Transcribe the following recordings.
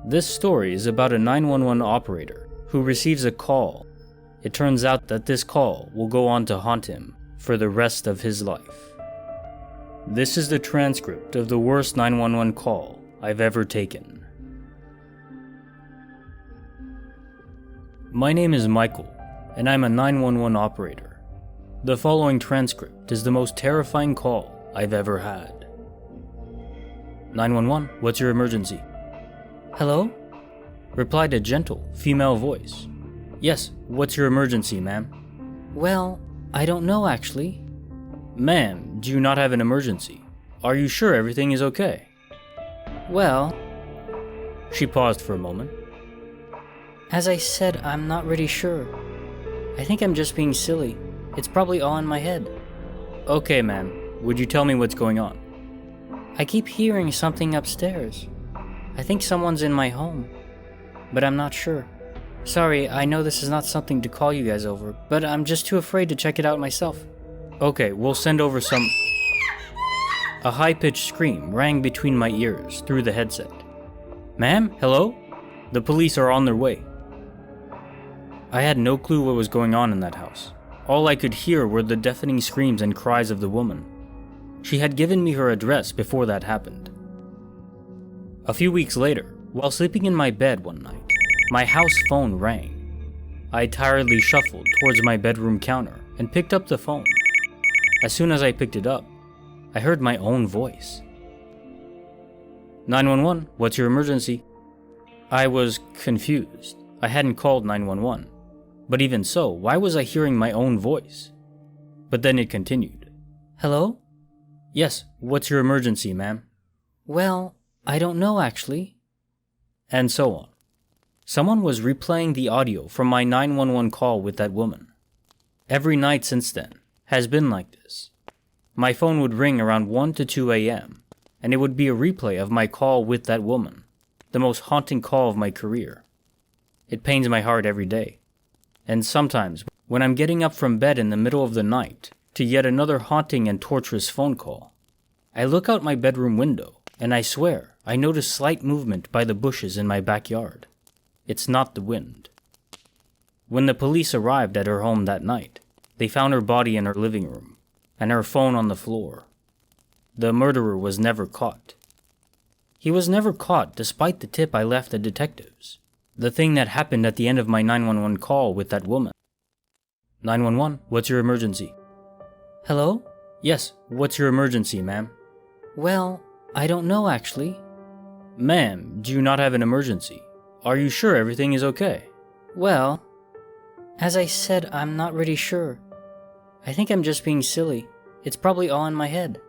This story is about a 911 operator who receives a call. It turns out that this call will go on to haunt him for the rest of his life. This is the transcript of the worst 911 call I've ever taken. My name is Michael, and I'm a 911 operator. The following transcript is the most terrifying call I've ever had. 911, what's your emergency? Hello? Replied a gentle, female voice. Yes, what's your emergency, ma'am? Well, I don't know actually. Ma'am, do you not have an emergency? Are you sure everything is okay? Well, she paused for a moment. As I said, I'm not really sure. I think I'm just being silly. It's probably all in my head. Okay, ma'am. Would you tell me what's going on? I keep hearing something upstairs. I think someone's in my home, but I'm not sure. Sorry, I know this is not something to call you guys over, but I'm just too afraid to check it out myself. Okay, we'll send over some... A high-pitched scream rang between my ears through the headset. Ma'am, hello? The police are on their way. I had no clue what was going on in that house. All I could hear were the deafening screams and cries of the woman. She had given me her address before that happened. A few weeks later, while sleeping in my bed one night, my house phone rang. I tiredly shuffled towards my bedroom counter and picked up the phone. As soon as I picked it up, I heard my own voice. 911, what's your emergency? I was confused. I hadn't called 911. But even so, why was I hearing my own voice? But then it continued. Hello? Yes, what's your emergency, ma'am? Well, I don't know actually. And so on. Someone was replaying the audio from my 911 call with that woman. Every night since then has been like this. My phone would ring around 1 to 2 a.m., and it would be a replay of my call with that woman, the most haunting call of my career. It pains my heart every day. And sometimes, when I'm getting up from bed in the middle of the night to yet another haunting and torturous phone call, I look out my bedroom window, and I swear I notice slight movement by the bushes in my backyard. It's not the wind. When the police arrived at her home that night, they found her body in her living room, and her phone on the floor. The murderer was never caught. He was never caught despite the tip I left the detectives. The thing that happened at the end of my 911 call with that woman. 911, what's your emergency? Hello? Yes, what's your emergency, ma'am? Well, I don't know actually. Ma'am, do you not have an emergency? Are you sure everything is okay? Well, as I said, I'm not really sure. I think I'm just being silly. It's probably all in my head.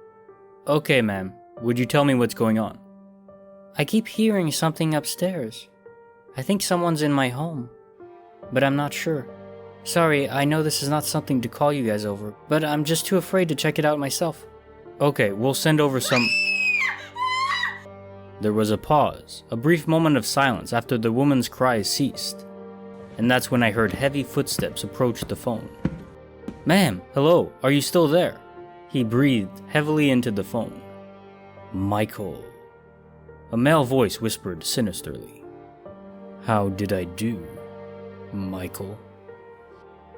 Okay, ma'am. Would you tell me what's going on? I keep hearing something upstairs. I think someone's in my home, but I'm not sure. Sorry, I know this is not something to call you guys over, but I'm just too afraid to check it out myself. Okay, we'll send over some... There was a pause, a brief moment of silence after the woman's cries ceased. And that's when I heard heavy footsteps approach the phone. Ma'am, hello, are you still there? He breathed heavily into the phone. Michael. A male voice whispered sinisterly. How did I do, Michael?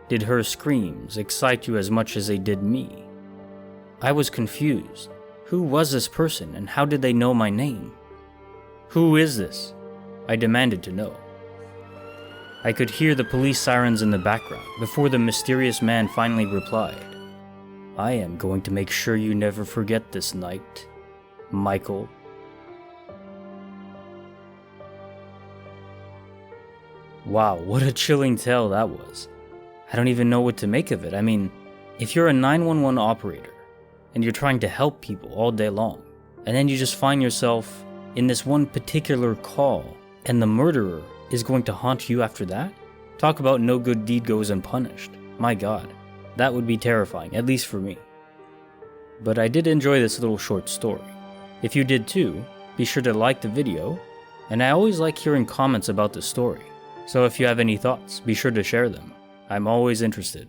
Did her screams excite you as much as they did me? I was confused. Who was this person and how did they know my name? Who is this? I demanded to know. I could hear the police sirens in the background before the mysterious man finally replied. I am going to make sure you never forget this night, Michael. Wow, what a chilling tale that was. I don't even know what to make of it. I mean, if you're a 911 operator and you're trying to help people all day long, and then you just find yourself in this one particular call, and the murderer is going to haunt you after that? Talk about no good deed goes unpunished. My God, that would be terrifying, at least for me. But I did enjoy this little short story. If you did too, be sure to like the video, and I always like hearing comments about the story. So if you have any thoughts, be sure to share them. I'm always interested.